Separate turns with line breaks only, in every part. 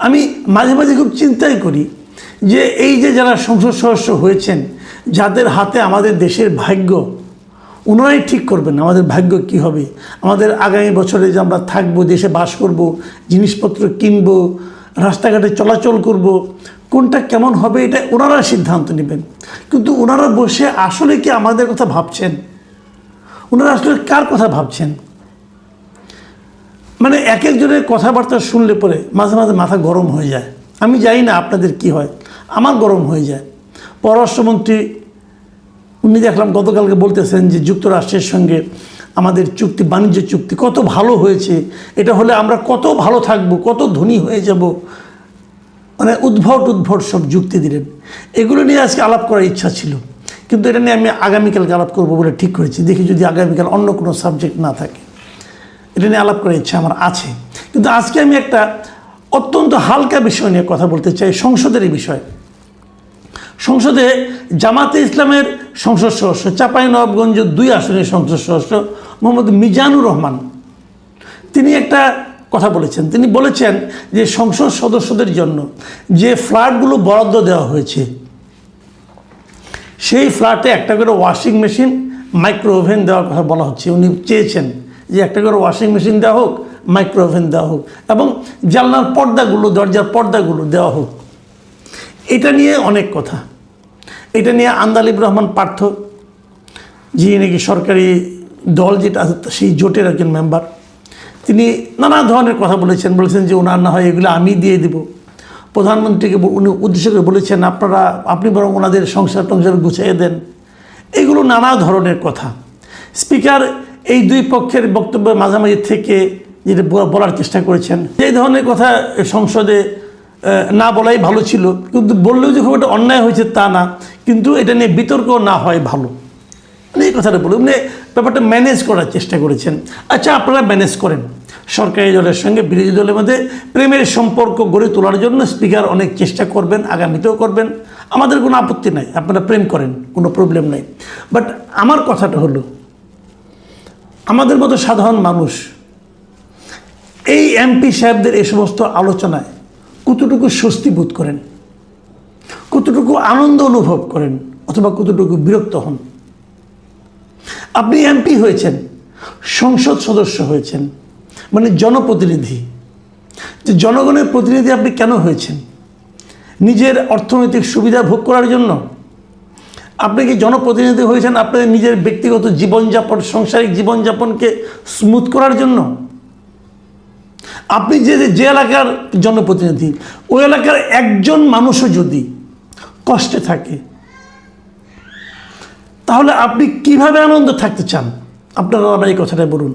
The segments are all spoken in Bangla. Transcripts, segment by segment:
আমি মাঝে মাঝে খুব চিন্তাই করি যে এই যে যারা সংসদ সদস্য হয়েছেন, যাদের হাতে আমাদের দেশের ভাগ্য, ওনারাই ঠিক করবেন আমাদের ভাগ্য কি হবে, আমাদের আগামী বছরে যে আমরা থাকবো, দেশে বাস করব, জিনিসপত্র কিনবো, রাস্তাঘাটে চলাচল করব, কোনটা কেমন হবে এটা ওনারা সিদ্ধান্ত নেবেন। কিন্তু ওনারা বসে আসলে কি আমাদের কথা ভাবছেন? ওনারা আসলে কার কথা ভাবছেন? মানে এক একজনের কথাবার্তা শুনলে পরে মাঝে মাঝে মাথা গরম হয়ে যায়। আমি জানি না আপনাদের কি হয়, আমার গরম হয়ে যায়। পররাষ্ট্রমন্ত্রী উনি দেখলাম গতকালকে বলতেছেন যে যুক্তরাষ্ট্রের সঙ্গে আমাদের চুক্তি, বাণিজ্য চুক্তি কত ভালো হয়েছে, এটা হলে আমরা কত ভালো থাকব, কত ধনী হয়ে যাব, মানে উদ্ভট সব যুক্তি দিলেন। এগুলো নিয়ে আজকে আলাপ করার ইচ্ছা ছিল, কিন্তু এটা নিয়ে আমি আগামীকালকে আলাপ করবো বলে ঠিক করেছি। দেখি যদি আগামীকাল অন্য কোনো সাবজেক্ট না থাকে, এটা নিয়ে আলাপ করার ইচ্ছা আমার আছে। কিন্তু আজকে আমি একটা অত্যন্ত হালকা বিষয় নিয়ে কথা বলতে চাই, সংসদের এই বিষয়। সংসদে জামাতে ইসলামের সংসদ সদস্য, চাঁপাইনবাবগঞ্জ 2 আসনের সংসদ সদস্য মোহাম্মদ মিজানুর রহমান, তিনি একটা কথা বলেছেন। তিনি বলেছেন যে সংসদ সদস্যদের জন্য যে ফ্ল্যাটগুলো বরাদ্দ দেওয়া হয়েছে, সেই ফ্ল্যাটে একটা করে ওয়াশিং মেশিন, মাইক্রো ওভেন দেওয়ার কথা বলা হচ্ছে। উনি চেয়েছেন যে একটা করে ওয়াশিং মেশিন দেওয়া হোক, মাইক্রো ওভেন দেওয়া হোক, এবং জানলার পর্দাগুলো, দরজার পর্দাগুলো দেওয়া হোক। এটা নিয়ে অনেক কথা। এটা নিয়ে আন্দালিব রহমান পার্থ, যিনি নাকি সরকারি দল যেটা আছে সেই জোটের একজন মেম্বার, তিনি নানা ধরনের কথা বলেছেন যে ওনার না হয় এগুলো আমি দিয়ে দেব। প্রধানমন্ত্রীকে উনি উদ্দেশ্য করে বলেছেন আপনি বরং ওনাদের সংসার টংসার গুছিয়ে দেন। এগুলো নানা ধরনের কথা। স্পিকার এই 2 পক্ষের বক্তব্যের মাঝামাঝি থেকে যেটা বলার চেষ্টা করেছেন, এই ধরনের কথা সংসদে না বলাই ভালো ছিল, কিন্তু বললেও যে খুব একটা অন্যায় হয়েছে তা না, কিন্তু এটা নিয়ে বিতর্ক না হয় ভালো, এই কথাটা বলে উনি ব্যাপারটা ম্যানেজ করার চেষ্টা করেছেন। আচ্ছা, আপনারা ম্যানেজ করেন। সরকারি দলের সঙ্গে বিরোধী দলের মধ্যে প্রেমের সম্পর্ক গড়ে তোলার জন্য স্পিকার অনেক চেষ্টা করবেন, আগামীতেও করবেন, আমাদের কোনো আপত্তি নাই, আপনারা প্রেম করেন, কোনো প্রবলেম নাই। বাট আমার কথাটা হলো, আমাদের মতো সাধারণ মানুষ এই এমপি সাহেবদের এই সমস্ত আলোচনায় কতটুকু স্বস্তি বোধ করেন, কতটুকু আনন্দ অনুভব করেন, অথবা কতটুকু বিরক্ত হন? আপনি এমপি হয়েছেন, সংসদ সদস্য হয়েছেন, মানে জনপ্রতিনিধি। যে জনগণের প্রতিনিধি আপনি কেন হয়েছেন? নিজের অর্থনৈতিক সুবিধা ভোগ করার জন্য? আপনি কি জনপ্রতিনিধি হয়েছেন আপনাদের নিজের ব্যক্তিগত জীবনযাপন, সাংসারিক জীবনযাপনকে স্মুথ করার জন্য? আপনি যে এলাকার জনপ্রতিনিধি, ওই এলাকার একজন মানুষও যদি কষ্টে থাকে, তাহলে আপনি কিভাবে আনন্দ থাকতে চান? আপনারা আমার এই কথাটা বলুন।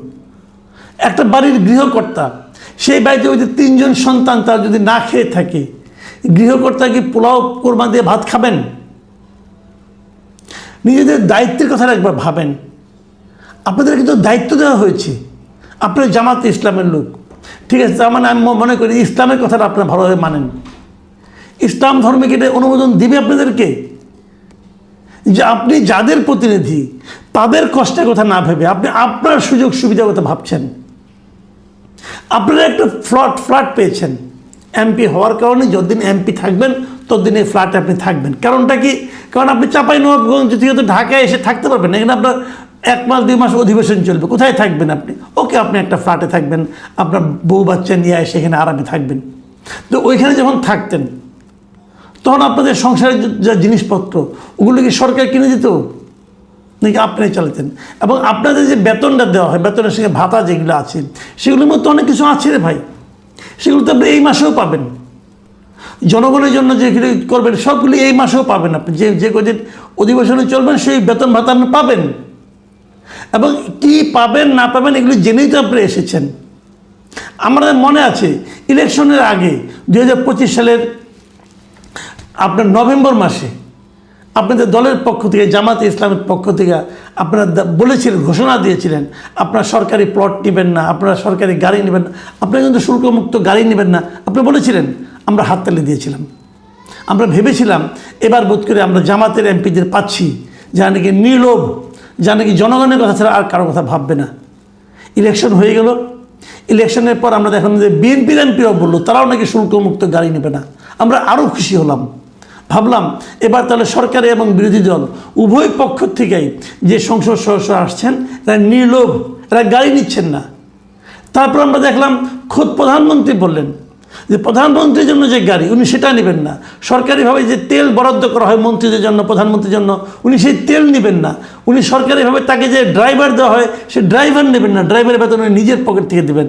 একটা বাড়ির গৃহকর্তা, সেই বাড়িতে ওই যে 3 জন সন্তান তার যদি না খেয়ে থাকে, গৃহকর্তা কি পোলাও কোরমা দিয়ে ভাত খাবেন? নিজেদের দায়িত্বের কথাটা একবার ভাবেন। আপনাদের কিন্তু দায়িত্ব দেওয়া হয়েছে, আপনারা জামাতে ইসলামের লোক, ঠিক আছে, তার মানে আমি মনে করি ইসলামের কথাটা আপনারা ভালোভাবে মানেন। ইসলাম ধর্মে কি এটা অনুমোদন দিবে আপনাদেরকে যে আপনি যাদের প্রতিনিধি তাদের কষ্টের কথা না ভেবে আপনি আপনার সুযোগ সুবিধার কথা ভাবছেন? আপনারা একটা ফ্ল্যাট পেয়েছেন এমপি হওয়ার কারণে। যতদিন এমপি থাকবেন ততদিন এই ফ্ল্যাটে আপনি থাকবেন। কারণটা কি? কারণ আপনি চাঁপাইনবাবগঞ্জ থেকে তো ঢাকায় এসে থাকতে পারবেন না, এখানে আপনার 1 মাস 2 মাস অধিবেশন চলবে। কোথায় থাকবেন আপনি? ওকে, আপনি একটা ফ্ল্যাটে থাকবেন, আপনার বউ বাচ্চা নিয়ে এসে এখানে আরামে থাকবেন। তো ওইখানে যখন থাকতেন তখন আপনাদের সংসারের যা জিনিসপত্র ওগুলো কি সরকার কিনে দিত নাকি আপনি চালাতেন? এবং আপনাদের যে বেতনটা দেওয়া হয়, বেতনের সঙ্গে ভাতা যেগুলো আছে, সেগুলোর মধ্যে অনেক কিছু আছে রে ভাই, সেগুলো তো আপনি এই মাসেও পাবেন। জনগণের জন্য যেগুলো করবেন সবগুলি এই মাসেও পাবেন। আপনি যে কদিন অধিবেশনে চলবেন সেই বেতন ভাতা আপনি পাবেন। এবং কি পাবেন না পাবেন এগুলো জেনেই তো আপনি এসেছেন। আমাদের মনে আছে ইলেকশনের আগে 2025 সালের আপনার নভেম্বর মাসে আপনাদের দলের পক্ষ থেকে, জামাতে ইসলামের পক্ষ থেকে আপনারা বলেছিলেন, ঘোষণা দিয়েছিলেন আপনারা সরকারি প্লট নেবেন না, আপনারা সরকারি গাড়ি নেবেন না, আপনারা কিন্তু শুল্কমুক্ত গাড়ি নেবেন না, আপনি বলেছিলেন। আমরা হাততালি দিয়েছিলাম। আমরা ভেবেছিলাম এবার বোধ করে আমরা জামাতের এমপিদের পাচ্ছি যা নাকি নির্লোভ, যা নাকি জনগণের কথা ছাড়া আর কারো কথা ভাববে না। ইলেকশন হয়ে গেল, ইলেকশনের পর আমরা দেখলাম যে বিএনপির এমপিও বললো তারাও নাকি শুল্কমুক্ত গাড়ি নেবে না। আমরা আরও খুশি হলাম, ভাবলাম এবার তাহলে সরকারি এবং বিরোধী দল উভয় পক্ষ থেকেই যে সংসদ সদস্য আসছেন এরা নির্লোভ, এরা গাড়ি নিচ্ছেন না। তারপর আমরা দেখলাম খোদ প্রধানমন্ত্রী বললেন যে প্রধানমন্ত্রীর জন্য যে গাড়ি উনি সেটা নেবেন না, সরকারিভাবে যে তেল বরাদ্দ করা হয় মন্ত্রীদের জন্য প্রধানমন্ত্রীর জন্য উনি সেই তেল নেবেন না, উনি সরকারিভাবে তাকে যে ড্রাইভার দেওয়া হয় সে ড্রাইভার নেবেন না, ড্রাইভারের বেতন উনি নিজের পকেট থেকে দেবেন।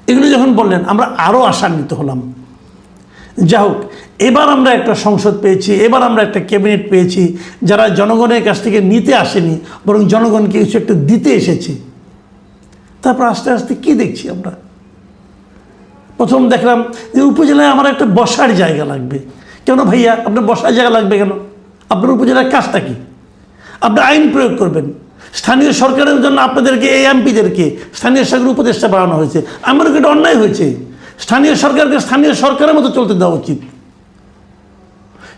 এগুলো যখন বললেন আমরা আরও আশান্বিত হলাম। যা হোক, এবার আমরা একটা সংসদ পেয়েছি, এবার আমরা একটা ক্যাবিনেট পেয়েছি যারা জনগণের কাছ থেকে নিতে আসেনি বরং জনগণকে কিছু একটা দিতে এসেছে। তারপর আস্তে আস্তে কী দেখছি আমরা, প্রথম দেখলাম যে উপজেলায় আমার একটা বসার জায়গা লাগবে। কেন ভাইয়া আপনার বসার জায়গা লাগবে কেন? আপনার উপজেলার কাজটা কি? আপনি আইন প্রয়োগ করবেন। স্থানীয় সরকারের জন্য আপনাদেরকে এই এমপিদেরকে স্থানীয় সরকার উপদেষ্টা বাড়ানো হয়েছে, আমার এটা অন্যায় হয়েছে। স্থানীয় সরকারকে স্থানীয় সরকারের মতো চলতে দেওয়া উচিত।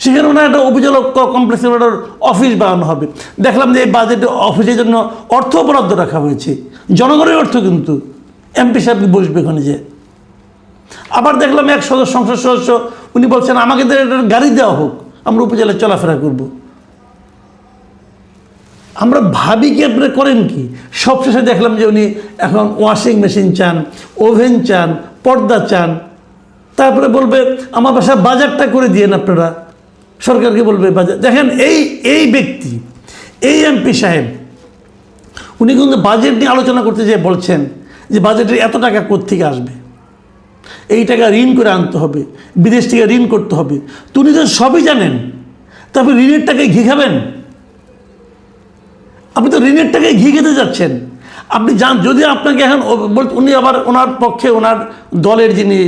সেখানে ওনার একটা উপজেলা কমপ্লেক্সের একটা অফিস বানানো হবে। দেখলাম যে এই বাজেটে অফিসের জন্য অর্থ বরাদ্দ রাখা হয়েছে, জনগণের অর্থ, কিন্তু এমপি সাহেব বসবে ওখানে যে। আবার দেখলাম এক সংসদ সদস্য উনি বলছেন আমাকে একটা গাড়ি দেওয়া হোক, আমরা উপজেলায় চলাফেরা করব। আমরা ভাবি কি আপনারা করেন কি? সবশেষে দেখলাম যে উনি এখন ওয়াশিং মেশিন চান, ওভেন চান, পর্দা চান। তারপরে বলবে আমার বাসায় বাজারটা করে দিয়েন আপনারা, সরকারকে বলবে বাজার। দেখেন এই ব্যক্তি, এই এমপি সাহেব উনি কিন্তু বাজেট নিয়ে আলোচনা করতে যেয়ে বলছেন যে বাজেটের এত টাকা কোত্থেকে আসবে, এই টাকা ঋণ করে আনতে হবে, বিদেশ থেকে ঋণ করতে হবে। উনি তো সবই জানেন, তারপর ঋণের টাকায় ঘি খাবেন? আপনি তো ঋণের টাকায় ঘি খেতে যাচ্ছেন। আপনি যান, যদি আপনাকে এখন উনি আবার ওনার পক্ষে ওনার দলের যিনি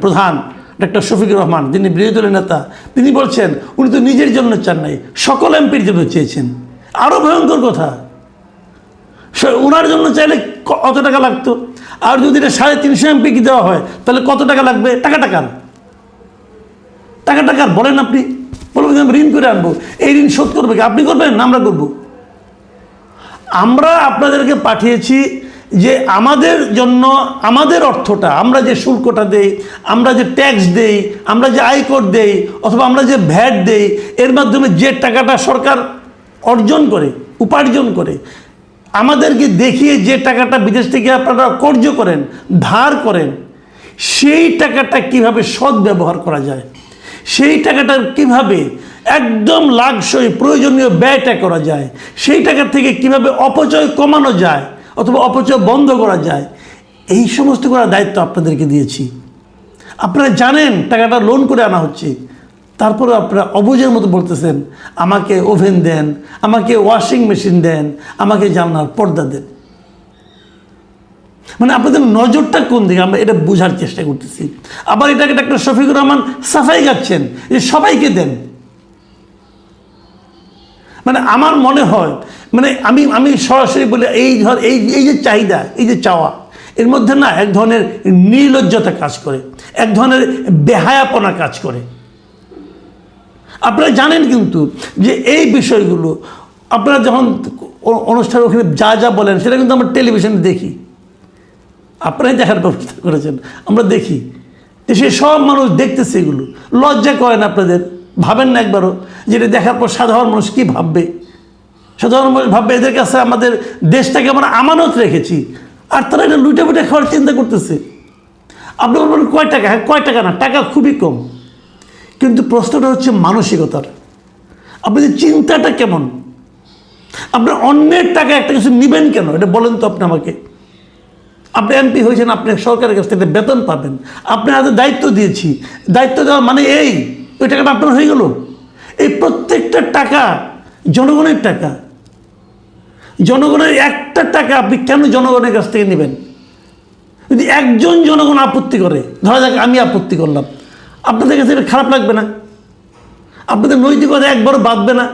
প্রধান ডক্টর শফিকুর রহমান, যিনি বিরোধী দলের নেতা, তিনি বলছেন উনি তো নিজের জন্য চান নাই, সকল এমপির জন্য চেয়েছেন। আরও ভয়ঙ্কর কথা, ওনার জন্য চাইলে কত টাকা লাগতো? আর যদি এটা 350 এমপিকে দেওয়া হয় তাহলে কত টাকা লাগবে? টাকা টাকার বলেন আপনি। বলবেন আমি ঋণ করে আনবো, এই ঋণ শোধ করবে কি? আপনি করবেন না আমরা করবো? আমরা আপনাদেরকে পাঠিয়েছি যে আমাদের জন্য আমাদের অর্থটা, আমরা যে শুল্কটা দেই, আমরা যে ট্যাক্স দেই, আমরা যে আয়কর দেই, অথবা আমরা যে ভ্যাট দেই, এর মাধ্যমে যে টাকাটা সরকার অর্জন করে, উপার্জন করে, আমাদেরকে দেখিয়ে যে টাকাটা বিদেশ থেকে আপনারা কর্য করেন, ধার করেন, সেই টাকাটা কিভাবে সৎ ব্যবহার করা যায়, সেই টাকাটা কিভাবে একদম লাগসই প্রয়োজনীয় ব্যয়টা করা যায়, সেই টাকা থেকে কিভাবে অপচয় কমানো যায় অথবা অপচয় বন্ধ করা যায়, এই সমস্ত করার দায়িত্ব আপনাদেরকে দিয়েছি। আপনারা জানেন টাকাটা লোন করে আনা হচ্ছে, তারপরে আপনারা অবুঝের মতো বলতেছেন আমাকে ওভেন দেন, আমাকে ওয়াশিং মেশিন দেন, আমাকে জানলার পর্দা দেন। আপনাদের নজরটা কোন দিকে আমরা এটা বোঝার চেষ্টা করতেছি। আবার এটাকে ডক্টর শফিকুর রহমান সাফাই গাচ্ছেন যে সবাইকে দেন। আমার মনে হয় আমি সরাসরি বলি এই যে চাহিদা, এই যে চাওয়া, এর মধ্যে না এক ধরনের নির্লজ্জতা কাজ করে, এক ধরনের বেহায়াপনা কাজ করে। আপনারা জানেন কিন্তু যে এই বিষয়গুলো আপনারা যখন অনুষ্ঠান ওখানে যা বলেন সেটা কিন্তু আমরা টেলিভিশনে দেখি, আপনারাই দেখার ব্যবস্থা করেছেন, আমরা দেখি যে সে সব মানুষ দেখতেছে। এগুলো লজ্জা করেন আপনাদের? ভাবেন না একবারও যেটা দেখার পর সাধারণ মানুষ কী ভাববে? সাধারণ মানুষ ভাববে এদের কাছে আমাদের দেশটাকে আমরা আমানত রেখেছি, আর তারা এটা লুটে পুটে খাওয়ার চিন্তা করতেছে। আপনি বলবেন কয় টাকা? হ্যাঁ, কয় টাকা না, টাকা খুবই কম, কিন্তু প্রশ্নটা হচ্ছে মানসিকতার। আপনাদের চিন্তাটা কেমন? আপনার অন্যের টাকা একটা কিছু নেবেন কেন? এটা বলেন তো আপনি আমাকে। আপনি এমপি হয়েছেন, আপনি সরকারের কাছ থেকে বেতন পাবেন, আপনি হাতে দায়িত্ব দিয়েছি, দায়িত্ব দেওয়া মানে ওই টাকাটা আপনার হয়ে গেল। এই প্রত্যেকটা টাকা জনগণের টাকা, জনগণের একটা টাকা আপনি কেন জনগণের কাছ থেকে নেবেন? যদি একজন জনগণ আপত্তি করে, ধরা যাক আমি আপত্তি করলাম, আপনাদের কাছে এটা খারাপ লাগবে না? আপনাদের নৈতিকতা একবারও বাঁধবে না?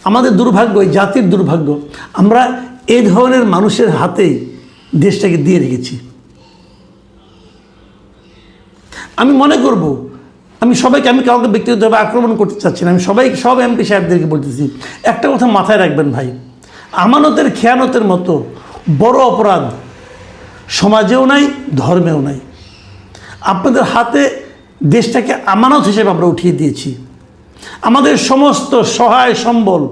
আমাদের দুর্ভাগ্য, এই জাতির দুর্ভাগ্য, আমরা এই ধরনের মানুষের হাতেই দেশটাকে দিয়ে রেখেছি। আমি মনে করব, আমি কাউকে ব্যক্তিগতভাবে আক্রমণ করতে চাচ্ছি না, আমি সব এমপি সাহেবদেরকে বলতেছি একটা কথা মাথায় রাখবেন ভাই, আমানতের খেয়ানতের মতো বড় অপরাধ সমাজেও নাই, ধর্মেও নাই। আপনাদের হাতে দেশটাকে আমানত হিসেবে আমরা উঠিয়ে দিয়েছি। আমাদের সমস্ত সহায় সম্বল,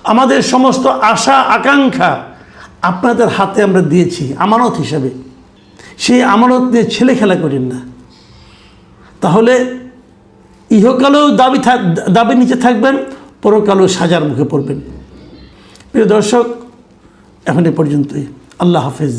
আমাদের সমস্ত আশা আকাঙ্ক্ষা আপনাদের হাতে আমরা দিয়েছি আমানত হিসাবে। সেই আমানত নিয়ে ছেলে খেলা করেন না, তাহলে ইহকালেও দাবি নিচে থাকবেন, পরকালেও সাজার মুখে পড়বেন। প্রিয় দর্শক, এখন এ পর্যন্তই। আল্লাহ হাফেজ।